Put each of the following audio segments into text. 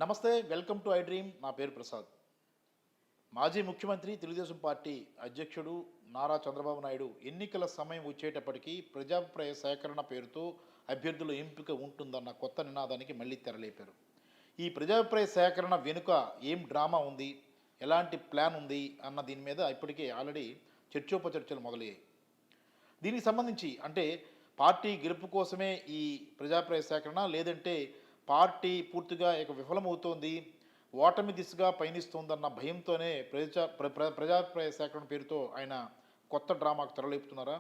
నమస్తే, welcome to I dream. నా పేరు ప్రసాద్. మాజీ ముఖ్యమంత్రి, తెలుగుదేశం పార్టీ అధ్యక్షుడు నారా చంద్రబాబు నాయుడు ఎన్నికల సమయం వచ్చేటప్పటికీ ప్రజాభిప్రాయ సేకరణ పేరుతో అభ్యర్థుల ఎంపిక ఉంటుందన్న కొత్త నినాదానికి మళ్ళీ తెరలేపారు. ఈ ప్రజాభిప్రాయ సేకరణ వెనుక ఏం డ్రామా ఉంది, ఎలాంటి ప్లాన్ ఉంది అన్న దీని మీద ఇప్పటికే ఆల్రెడీ చర్చోపచర్చలు మొదలయ్యాయి. దీనికి సంబంధించి అంటే పార్టీ గెలుపు కోసమే ఈ ప్రజాభిప్రాయ సేకరణ, లేదంటే పార్టీ పూర్తిగా ఇక విఫలమవుతోంది, ఓటమి దిశగా పయనిస్తోందన్న భయంతోనే ప్రజాభిప్రాయ సేకరణ పేరుతో ఆయన కొత్త డ్రామాకు తెరలేపుతున్నారా?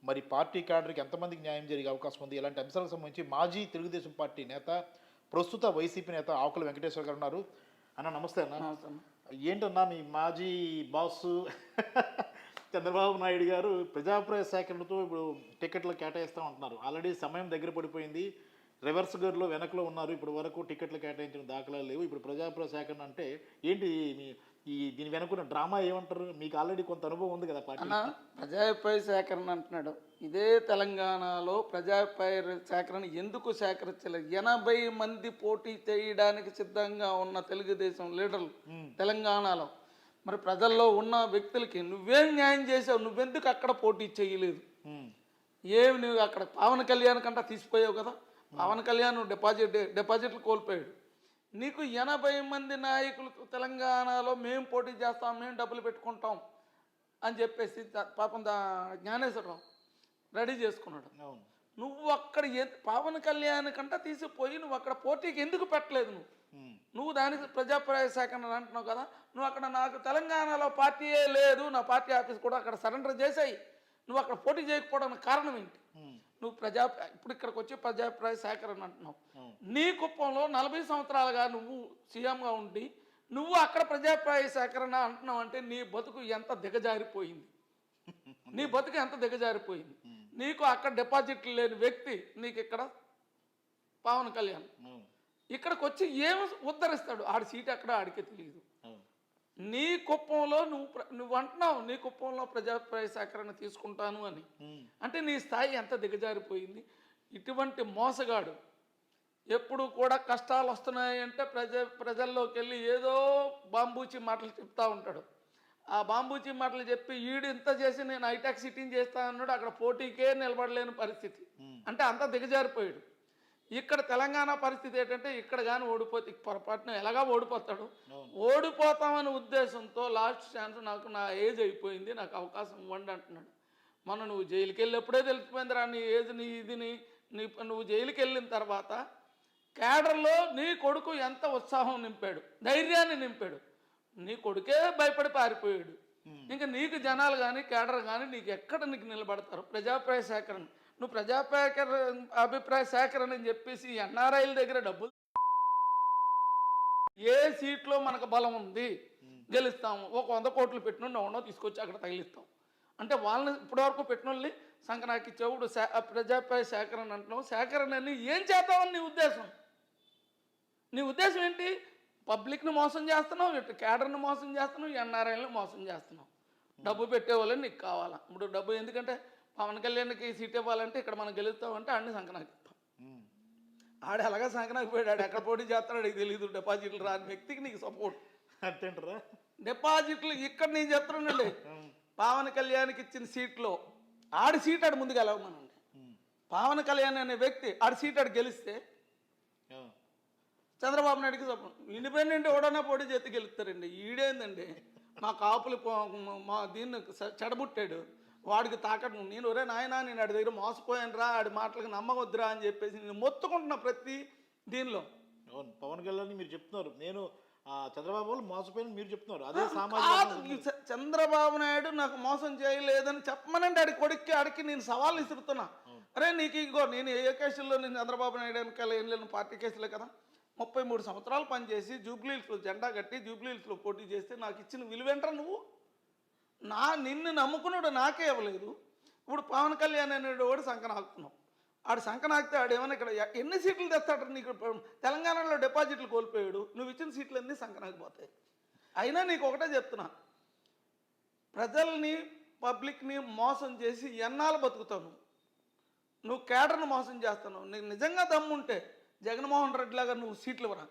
మరి పార్టీ క్యాడర్కి ఎంతమందికి న్యాయం జరిగే అవకాశం ఉంది? ఇలాంటి అంశాలకు సంబంధించి మాజీ తెలుగుదేశం పార్టీ నేత, ప్రస్తుత వైసీపీ నేత ఆకుల వెంకటేశ్వర గారు ఉన్నారు. అన్న నమస్తే. అన్న ఏంటన్నా మీ మాజీ బాసు చంద్రబాబు నాయుడు గారు ప్రజాభిప్రాయ సేకరణతో ఇప్పుడు టికెట్లు కేటాయిస్తూ ఉంటున్నారు. ఆల్రెడీ సమయం దగ్గర పడిపోయింది, రివర్స్ గేర్లో వెనకలో ఉన్నారు. ఇప్పుడు వరకు టికెట్లు కేటాయించిన దాఖలాలు లేవు. ఇప్పుడు ప్రజాభిప్రాయ సేకరణ అంటే ఏంటి? దీని వెనుకున్న డ్రామా ఏమంటారు? మీకు ఆల్రెడీ కొంత అనుభవం ఉంది కదా పార్టీ. ప్రజాభిప్రాయ సేకరణ అంటున్నాడు. ఇదే తెలంగాణలో ప్రజాభిప్రాయ సేకరణ ఎందుకు సేకరించలేదు? 80 మంది పోటీ చేయడానికి సిద్ధంగా ఉన్న తెలుగుదేశం లీడర్లు తెలంగాణలో, మరి ప్రజల్లో ఉన్న వ్యక్తులకి నువ్వేం న్యాయం చేసావు? నువ్వెందుకు అక్కడ పోటీ చేయలేదు? ఏమి నువ్వు అక్కడ పవన్ కళ్యాణ్ కంటా తీసిపోయావు కదా. పవన్ కళ్యాణ్ డిపాజిట్లు కోల్పోయాడు. నీకు 80 మంది నాయకులు తెలంగాణలో మేము పోటీ చేస్తాం, మేము డబ్బులు పెట్టుకుంటాం అని చెప్పేసి పాపం జ్ఞానేశ్వరరావు రెడీ చేసుకున్నాడు. నువ్వు అక్కడ పవన్ కళ్యాణ్ కంటా తీసిపోయి నువ్వు అక్కడ పోటీకి ఎందుకు పెట్టలేదు? నువ్వు దానికి ప్రజాభిప్రాయ సేకరణ అంటున్నావు కదా. నువ్వు అక్కడ నాకు తెలంగాణలో పార్టీయే లేదు, నా పార్టీ ఆఫీస్ కూడా అక్కడ సరెండర్ చేసాయి, నువ్వు అక్కడ పోటీ చేయకపోవడానికి కారణం ఏంటి? నువ్వు ఇప్పుడు ఇక్కడికి వచ్చి ప్రజాభిప్రాయ సేకరణ అంటున్నావు. నీ కుప్పంలో 40 సంవత్సరాలుగా నువ్వు సీఎంగా ఉండి నువ్వు అక్కడ ప్రజాభిప్రాయ సేకరణ అంటున్నావు అంటే నీ బతుకు ఎంత దిగజారిపోయింది, నీ బతుకు ఎంత దిగజారిపోయింది. నీకు అక్కడ డిపాజిట్లు లేని వ్యక్తి నీకు ఇక్కడ పవన్ కళ్యాణ్ ఇక్కడికి వచ్చి ఏమి ఉద్ధరిస్తాడు? ఆడి సీట్ ఎక్కడ ఆడికే తెలియదు. నీ కుప్పంలో నువ్వు అంటున్నావు నీ కుప్పంలో ప్రజాభిప్రాయ సేకరణ తీసుకుంటాను అని, అంటే నీ స్థాయి ఎంత దిగజారిపోయింది. ఇటువంటి మోసగాడు ఎప్పుడు కూడా కష్టాలు వస్తున్నాయంటే ప్రజల్లోకి వెళ్ళి ఏదో బాంబూచి మాటలు చెప్తా ఉంటాడు. ఆ బాంబూచి మాటలు చెప్పి ఈడు ఇంత చేసి నేను హైటెక్ సిటీని చేస్తా అన్నాడు, అక్కడ పోటీకే నిలబడలేని పరిస్థితి. అంటే అంత దిగజారిపోయాడు. ఇక్కడ తెలంగాణ పరిస్థితి ఏంటంటే ఇక్కడ కానీ ఓడిపోతే పొరపాటున ఎలాగా ఓడిపోతాడు. ఓడిపోతామనే ఉద్దేశంతో లాస్ట్ ఛాన్స్, నాకు నా ఏజ్ అయిపోయింది, నాకు అవకాశం ఇవ్వండి అంటున్నాడు. మొన్న నువ్వు జైలుకి వెళ్ళినప్పుడే తెలిసిపోయిందిరా నీ ఏజ్, నీ ఇదిని. నువ్వు జైలుకి వెళ్ళిన తర్వాత క్యాడర్లో నీ కొడుకు ఎంత ఉత్సాహం నింపాడు, ధైర్యాన్ని నింపాడు. నీ కొడుకే భయపడి పారిపోయాడు. ఇంకా నీకు జనాలు కానీ క్యాడర్ కానీ నీకు ఎక్కడ నీకు నిలబడతారు? ప్రజాభిప్రాయ సేకరణ నువ్వు అభిప్రాయ సేకరణ అని చెప్పేసి ఎన్ఆర్ఐల దగ్గర డబ్బులు, ఏ సీట్లో మనకు బలం ఉంది గెలుస్తాము, ఒక 100 కోట్లు పెట్టిన ఎవడో తీసుకొచ్చి అక్కడ తగిలిస్తాం అంటే వాళ్ళని ఇప్పటివరకు పెట్టిన వాళ్ళని సంకనాకి చెవుడు ప్రజాభిప్రాయ సేకరణ అంటున్నావు. సేకరణని ఏం చేద్దామని నీ ఉద్దేశం? నీ ఉద్దేశం ఏంటి? పబ్లిక్ని మోసం చేస్తున్నావు, ఇటు క్యాడర్ని మోసం చేస్తున్నావు, ఎన్ఆర్ఐలను మోసం చేస్తున్నావు. డబ్బు పెట్టేవాళ్ళని నీకు కావాలా? ఇప్పుడు డబ్బు ఎందుకంటే పవన్ కళ్యాణ్కి సీట్ ఇవ్వాలంటే ఇక్కడ మనం గెలుస్తామంటే ఆడిని సంకనాకి ఇస్తాం. ఆడు ఎలాగా సంకనాకి పోయాడు, ఆడు ఎక్కడ పోటీ చేస్తాడో అడిగి తెలియదు. డిపాజిట్లు రాని వ్యక్తికి నీకు సపోర్ట్ అంటేంటారా? డిపాజిట్లు ఇక్కడ నేను చెప్తున్నానండి. పవన్ కళ్యాణ్కి ఇచ్చిన సీట్లో ఆడి సీట్ ఆడు ముందుకు వెళ్ళమనండి. పవన్ కళ్యాణ్ అనే వ్యక్తి ఆడి సీట్ ఆడు గెలిస్తే చంద్రబాబు నాయుడికి సపోర్ట్. ఇండిపెండెంట్ ఎవడన్నా పోటీ చేతి గెలుస్తారండి. ఈడేందండి మా కాపులు మా దీన్ని చెడబుట్టాడు, వాడికి తాకట్టు. నేను ఒరే నాయనా నేను ఆడి దగ్గర మోసపోయాను రా, ఆడి మాటలకు నమ్మవద్దురా అని చెప్పేసి నేను మొత్తుకుంటున్నా ప్రతి దీనిలో. పవన్ కళ్యాణ్ మీరు చెప్తున్నారు, నేను చంద్రబాబు వాళ్ళు మోసపోయిన మీరు చెప్తున్నారు. అదే సామాజిక చంద్రబాబు నాయుడు నాకు మోసం చేయలేదని చెప్పమనండి ఆడి కొడుక్కి. ఆడికి నేను సవాళ్ళు ఇస్తున్నా. అరే నీకు ఇంకో నేను ఏ కేసుల్లో నేను చంద్రబాబు నాయుడు వెనకాల ఏం లేను, పార్టీ కేసులే కదా. 33 సంవత్సరాలు పనిచేసి జూబ్లీహిల్స్లో జెండా కట్టి జూబ్లీహిల్స్లో పోటీ చేస్తే నాకు ఇచ్చిన విలువేంట్రా నువ్వు? నిన్ను నమ్ముకున్నాడు నాకే ఇవ్వలేదు. ఇప్పుడు పవన్ కళ్యాణ్ అనేడు వాడు సంకనాకుతున్నావు. ఆడు సంకనాకితే ఆడు ఏమైనా ఇక్కడ ఎన్ని సీట్లు తెస్తాడు? నీకు తెలంగాణలో డిపాజిట్లు కోల్పోయాడు, నువ్వు ఇచ్చిన సీట్లు అన్నీ సంకనాకిపోతాయి. అయినా నీకు ఒకటే చెప్తున్నా, ప్రజల్ని పబ్లిక్ని మోసం చేసి ఎన్నాళ్ళు బతుకుతావు నువ్వు? క్యాడర్ను మోసం చేస్తాను. నీకు నిజంగా దమ్ముంటే జగన్మోహన్ రెడ్డి లాగా నువ్వు సీట్లు ఇవ్వరా.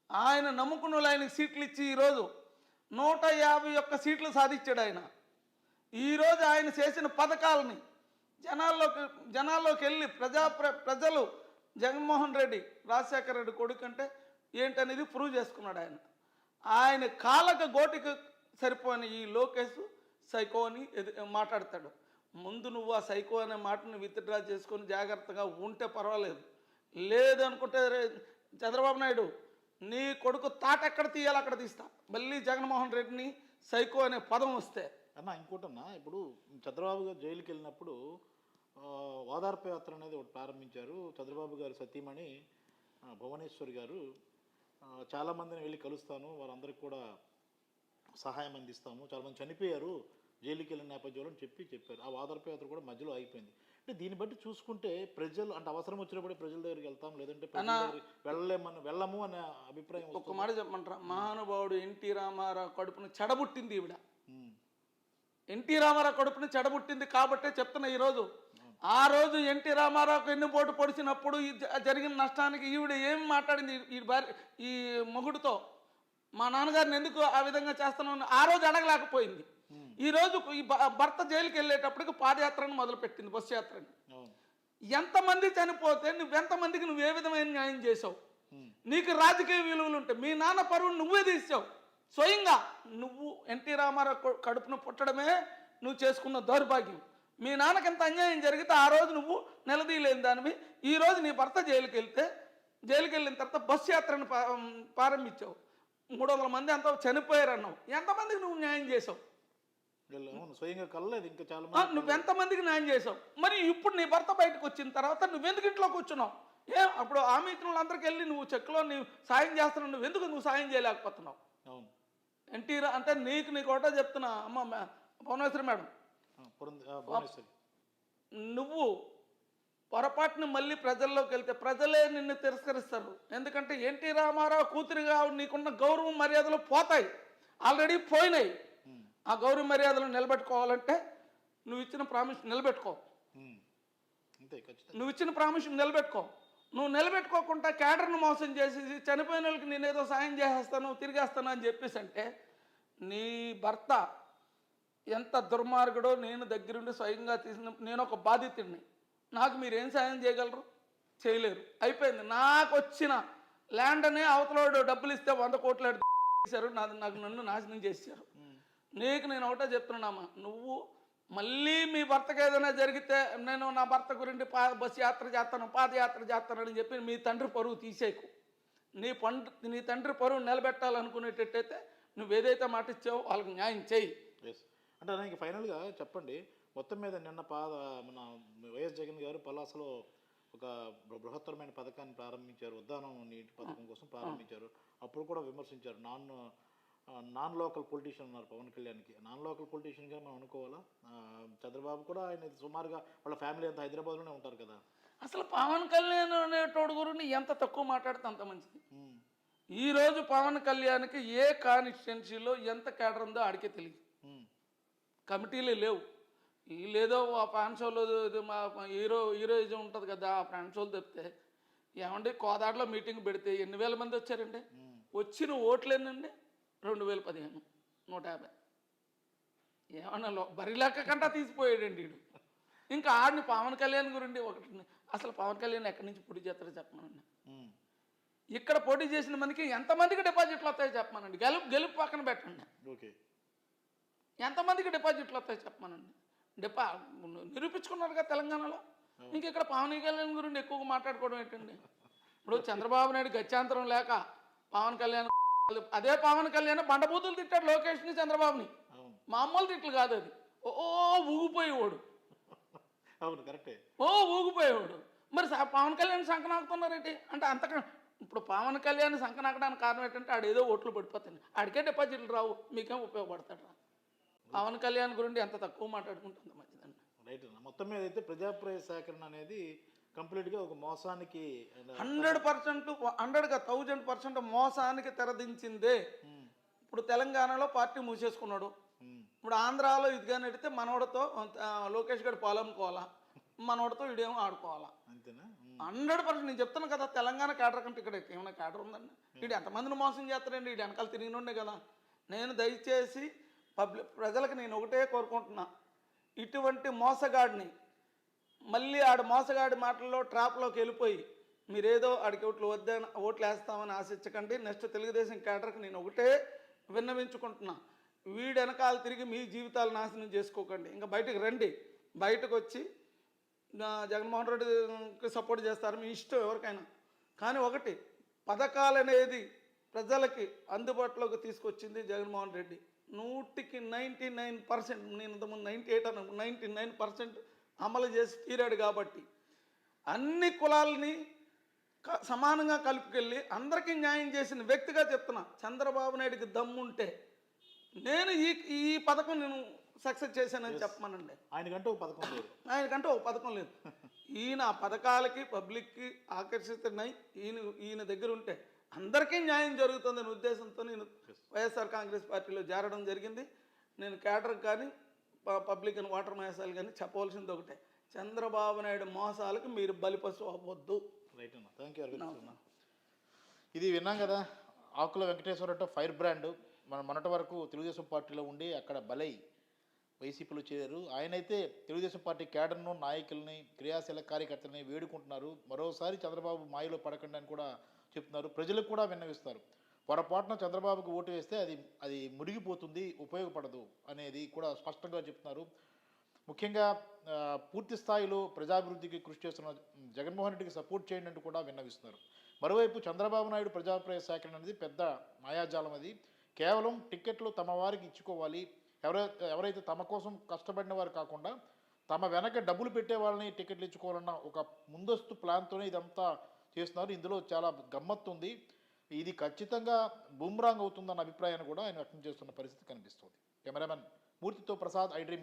ఆయన నమ్ముకున్న వాళ్ళు ఆయనకి సీట్లు ఇచ్చి ఈరోజు 151 సీట్లు సాధించాడు ఆయన. ఈరోజు ఆయన చేసిన పథకాలని జనాల్లోకి వెళ్ళి ప్రజలు జగన్మోహన్ రెడ్డి రాజశేఖర రెడ్డి కొడుకు అంటే ఏంటనేది ప్రూవ్ చేసుకున్నాడు ఆయన. ఆయన కాళ్ళకు గోటికి సరిపోని ఈ లోకేష్ సైకో అని మాట్లాడతాడు. ముందు నువ్వు ఆ సైకో అనే మాటను విత్డ్రా చేసుకొని జాగ్రత్తగా ఉంటే పర్వాలేదు. లేదనుకుంటే చంద్రబాబు నాయుడు నీ కొడుకు తాట ఎక్కడ తీయాలి అక్కడ తీస్తా. మళ్ళీ జగన్మోహన్ రెడ్డిని సైకో అనే పదం వస్తే అన్న ఇంకోటన్నా, ఇప్పుడు చంద్రబాబు గారు జైలుకి వెళ్ళినప్పుడు ఓదార్పు యాత్ర అనేది ఒకటి ప్రారంభించారు. చంద్రబాబు గారు సతీమణి భువనేశ్వరి గారు చాలామందిని వెళ్ళి కలుస్తాను, వారందరికీ కూడా సహాయం అందిస్తాము, చాలామంది చనిపోయారు జైలుకి వెళ్ళిన నేపథ్యంలో చెప్పారు. ఆ ఓదార్పు యాత్ర కూడా మధ్యలో ఆగిపోయింది. అంటే దీన్ని బట్టి చూసుకుంటే ప్రజలు అంటే అవసరం వచ్చినప్పుడు ప్రజల దగ్గరికి వెళ్తాం, లేదంటే వెళ్ళము అనే అభిప్రాయం. ఒక మాట చెప్పమంటారా, మహానుభావుడు ఎన్టీ రామారావు కడుపును చెడబుట్టింది ఈవిడ. ఎన్టీ రామారావు కడుపుని చెడబుట్టింది కాబట్టే చెప్తున్నా ఈరోజు. ఆ రోజు ఎన్టీ రామారావుకు ఎన్నుపోటు పొడిచినప్పుడు జరిగిన నష్టానికి ఈవిడ ఏం మాట్లాడింది ఈ మొగుడుతో, మా నాన్నగారిని ఎందుకు ఆ విధంగా చేస్తున్నాను ఆ రోజు అడగలేకపోయింది. ఈరోజు ఈ భర్త జైలుకి వెళ్ళేటప్పటికి పాదయాత్రను మొదలుపెట్టింది, బస్సు యాత్రని. ఎంతమంది చనిపోతే నువ్వెంతమందికి నువ్వు ఏ విధమైన న్యాయం చేసావు? నీకు రాజకీయ విలువలు ఉంటాయి. మీ నాన్న పరువును నువ్వే తీసావు స్వయంగా. నువ్వు ఎన్టీ రామారావు కడుపును పుట్టడమే నువ్వు చేసుకున్న దౌర్భాగ్యం. మీ నాన్నకి ఎంత అన్యాయం జరిగితే ఆ రోజు నువ్వు నిలదీయలేని దానివి. ఈరోజు నీ భర్త జైలుకి వెళ్ళిన తర్వాత బస్సు యాత్రను ప్రారంభించావు. 300 మంది అంత చనిపోయారన్నావు. ఎంతమందికి నువ్వు న్యాయం చేసావు? స్వయంగా కలలేదు ఇంకా చాలా. నువ్వెంతమందికి న్యాయం చేసావు? మరి ఇప్పుడు నీ భర్త బయటకు వచ్చిన తర్వాత నువ్వెందుకు ఇంట్లో కూర్చున్నావు? అప్పుడు హామీ ఇచ్చిన వాళ్ళందరికీ వెళ్ళి నువ్వు చెక్కులో నువ్వు సాయం చేస్తున్నావు, నువ్వు సాయం చేయలేకపోతున్నావు? ఎన్టీ అంటే నీ కోట చెప్తున్నా అమ్మ భువనేశ్వరి మేడం, నువ్వు పొరపాటుని మళ్ళీ ప్రజల్లోకి వెళ్తే ప్రజలే నిన్ను తిరస్కరిస్తారు. ఎందుకంటే ఎన్టీ రామారావు కూతురిగా నీకున్న గౌరవం మర్యాదలు పోతాయి, ఆల్రెడీ పోయినాయి. ఆ గౌరవ మర్యాదలు నిలబెట్టుకోవాలంటే నువ్వు ఇచ్చిన ప్రామిస్ నిలబెట్టుకో. నువ్వు నిలబెట్టుకోకుండా క్యాడర్ను మోసం చేసి చనిపోయిన వాళ్ళకి నేనేదో సాయం చేసేస్తాను తిరిగేస్తాను అని చెప్పేసి అంటే నీ భర్త ఎంత దుర్మార్గుడో నేను దగ్గరుండి స్వయంగా నేను ఒక బాధితుడిని. నాకు మీరేం సాయం చేయగలరు? చేయలేరు. అయిపోయింది. నాకు వచ్చిన ల్యాండ్ అనే అవతలోడు డబ్బులు ఇస్తే 100 కోట్లు చేశారు, నన్ను నాశనం చేశారు. నేను ఒకటే చెప్తున్నామా, నువ్వు మళ్ళీ మీ భర్తకు ఏదైనా జరిగితే నేను నా భర్త గురించి బస్సు యాత్ర చేస్తాను పాదయాత్ర చేస్తానని చెప్పి మీ తండ్రి పరువు తీసేయకు. నీ తండ్రి పరువు నిలబెట్టాలనుకునేటట్టయితే నువ్వు ఏదైతే మాట ఇచ్చావో వాళ్ళకి న్యాయం చేయి. అంటే నాకు ఫైనల్గా చెప్పండి, మొత్తం మీద నిన్న మన వైఎస్ జగన్ గారు పలాసలో ఒక బృహత్తరమైన పథకాన్ని ప్రారంభించారు, ఉద్దానం నీటి పథకం కోసం ప్రారంభించారు. అప్పుడు కూడా విమర్శించారు. నాన్ లోకల్ పొలిటీషియన్ ఉన్నారు పవన్ కళ్యాణ్కి. నాన్ లోకల్ పొలిటీషియన్గా మనం అనుకోవాలా? చంద్రబాబు కూడా ఆయన సుమారుగా వాళ్ళ ఫ్యామిలీ అంతా హైదరాబాద్లోనే ఉంటారు కదా. అసలు పవన్ కళ్యాణ్ అనేటోడు గురించి ఎంత తక్కువ మాట్లాడితే అంత మంచిది. ఈరోజు పవన్ కళ్యాణ్కి ఏ కాన్స్టిట్యున్సీలో ఎంత కేడర్ ఉందో ఆడికే తెలియదు. కమిటీలే లేవు. లేదో ఆ ఫ్యాన్ షోలో మా హీరోయిజం ఉంటుంది కదా, ఆ ఫ్యాన్ షోలు తప్పితే ఏమండి కోదాడలో మీటింగ్ పెడితే ఎన్ని వేల మంది వచ్చారండి? వచ్చిన ఓట్లేనండి 2015 150. ఏమన్నా బరిలెక్క కంటా తీసిపోయాడండి వీడు. ఇంకా ఆడిని పవన్ కళ్యాణ్ గురించి ఒకటి, అసలు పవన్ కళ్యాణ్ ఎక్కడి నుంచి పోటీ చేస్తారో చెప్పమనండి. ఇక్కడ పోటీ చేసిన మందికి ఎంతమందికి డిపాజిట్లు వస్తాయో చెప్పమనండి. గెలుపు పక్కన పెట్టండి, ఎంతమందికి డిపాజిట్లు వస్తాయో చెప్పమనండి. నిరూపించుకున్నారుగా తెలంగాణలో. ఇంక ఇక్కడ పవన్ కళ్యాణ్ గురించి ఎక్కువగా మాట్లాడుకోవడం ఏంటండి? ఇప్పుడు చంద్రబాబు నాయుడు గత్యంతరం లేక పవన్ కళ్యాణ్, అదే పవన్ కళ్యాణ్ బండబూతులు తిట్టాడు లోకేష్ని చంద్రబాబుని. మామూలు తిట్లు కాదు అది. ఊగిపోయేవాడు. ఊగిపోయేవాడు. మరి పవన్ కళ్యాణ్ సంకనాకుతున్నారేంటి అంటే అంతకన్నా ఇప్పుడు పవన్ కళ్యాణ్ సంకనాకడానికి కారణం ఏంటంటే ఆడేదో ఓట్లు పడిపోతాయి, ఆడికే డిపాజిట్లు రావు, మీకేం ఉపయోగపడతాడు? పవన్ కళ్యాణ్ గురించి ఎంత తక్కువ మాట్లాడుకుంటుంది మంచిదండి. రైట్. మొత్తం మీద అయితే ప్రజాప్రయ సేకరణ అనేది కంప్లీట్గా ఒక మోసానికి 100% 1000% మోసానికి తెరదించిందే. ఇప్పుడు తెలంగాణలో పార్టీ మూసేసుకున్నాడు. ఇప్పుడు ఆంధ్రాలో ఇదిగా నడితే మనోడితో లోకేష్ గారు పాలమ్ముకోవాలా, మనోడితో ఇడేమో ఆడుకోవాలా. అంతేనా? 100% నేను చెప్తాను కదా, తెలంగాణ క్యాడర్ కంటే ఇక్కడ ఏమైనా క్యాడర్ ఉందండి? వీడు ఎంతమందిని మోసం చేస్తాడండి, వీడు వెనకాల తిరిగినుండే కదా. నేను దయచేసి ప్రజలకు నేను ఒకటే కోరుకుంటున్నా, ఇటువంటి మోసగాడిని మళ్ళీ మోసగాడి మాటల్లో ట్రాప్లోకి వెళ్ళిపోయి మీరేదో ఆడికి ఓట్లు వేస్తామని ఆశించకండి. నెక్స్ట్ తెలుగుదేశం క్యాడర్కి నేను ఒకటే విన్నవించుకుంటున్నా, వీడు వెనకాల తిరిగి మీ జీవితాలు నాశనం చేసుకోకండి. ఇంకా బయటకు రండి, బయటకు వచ్చి జగన్మోహన్ రెడ్డికి సపోర్ట్ చేస్తారు, మీ ఇష్టం ఎవరికైనా. కానీ ఒకటి, పథకాలు అనేది ప్రజలకి అందుబాటులోకి తీసుకొచ్చింది జగన్మోహన్ రెడ్డి. 100కి 99%, నేను ఇంతకుముందు 98 అన్న, 99% అమలు చేసి తీరాడు. కాబట్టి అన్ని కులాలని సమానంగా కలుపుకెళ్ళి అందరికీ న్యాయం చేసిన వ్యక్తిగా చెప్తున్నా, చంద్రబాబు నాయుడికి దమ్ముంటే నేను ఈ పథకం నేను సక్సెస్ చేశానని చెప్పమనండి. ఆయనకంటూ ఒక పథకం లేదు, ఆయనకంటూ ఒక పథకం లేదు. ఈయన ఆ పథకాలకి పబ్లిక్కి ఆకర్షిస్తున్నాయి. ఈయన దగ్గర ఉంటే అందరికీ న్యాయం జరుగుతుందనే ఉద్దేశంతో నేను వైఎస్ఆర్ కాంగ్రెస్ పార్టీలో చేరడం జరిగింది. నేను క్యాడర్ కానీ పబ్లిక్ అని వాటర్ మహేశాలు కానీ చెప్పవలసింది ఒకటే, చంద్రబాబు నాయుడు మోసాలకు మీరు బలిపశు అవ్వద్దు. రైట్ అన్న, థ్యాంక్ యూ అన్న. ఇది విన్నాం కదా, ఆకుల వెంకటేశ్వరరావు ఫైర్ బ్రాండ్ మొన్నటి వరకు తెలుగుదేశం పార్టీలో ఉండి అక్కడ బలై వైసీపీలో చేరారు. ఆయనైతే తెలుగుదేశం పార్టీ క్యాడర్ను, నాయకుల్ని, క్రియాశీల కార్యకర్తలని వేడుకుంటున్నారు. మరోసారి చంద్రబాబు మాయలో పడకండి అని కూడా చెప్తున్నారు. ప్రజలకు కూడా విన్నవిస్తారు, పొరపాటున చంద్రబాబుకు ఓటు వేస్తే అది మురిగిపోతుంది, ఉపయోగపడదు అనేది కూడా స్పష్టంగా చెప్తున్నారు. ముఖ్యంగా పూర్తి స్థాయిలో ప్రజాభివృద్ధికి కృషి చేస్తున్న జగన్మోహన్ రెడ్డికి సపోర్ట్ చేయండి అంటూ కూడా విన్నవిస్తున్నారు. మరోవైపు చంద్రబాబు నాయుడు ప్రజాప్రాయ సేకరణ అనేది పెద్ద మాయాజాలం. అది కేవలం టిక్కెట్లు తమ వారికి ఇచ్చుకోవాలి, ఎవరైతే తమ కోసం కష్టపడిన వారు కాకుండా తమ వెనక డబ్బులు పెట్టే వాళ్ళని టికెట్లు ఇచ్చుకోవాలన్న ఒక ముందస్తు ప్లాన్తోనే ఇదంతా చేస్తున్నారు. ఇందులో చాలా గమ్మత్తు ఉంది. ఇది ఖచ్చితంగా బూమ్రాంగ్ అవుతుందన్న అభిప్రాయాన్ని కూడా ఆయన వ్యక్తం చేస్తున్న పరిస్థితి కనిపిస్తుంది. కెమెరామెన్ మూర్తితో ప్రసాద్, ఐ డ్రీమ్.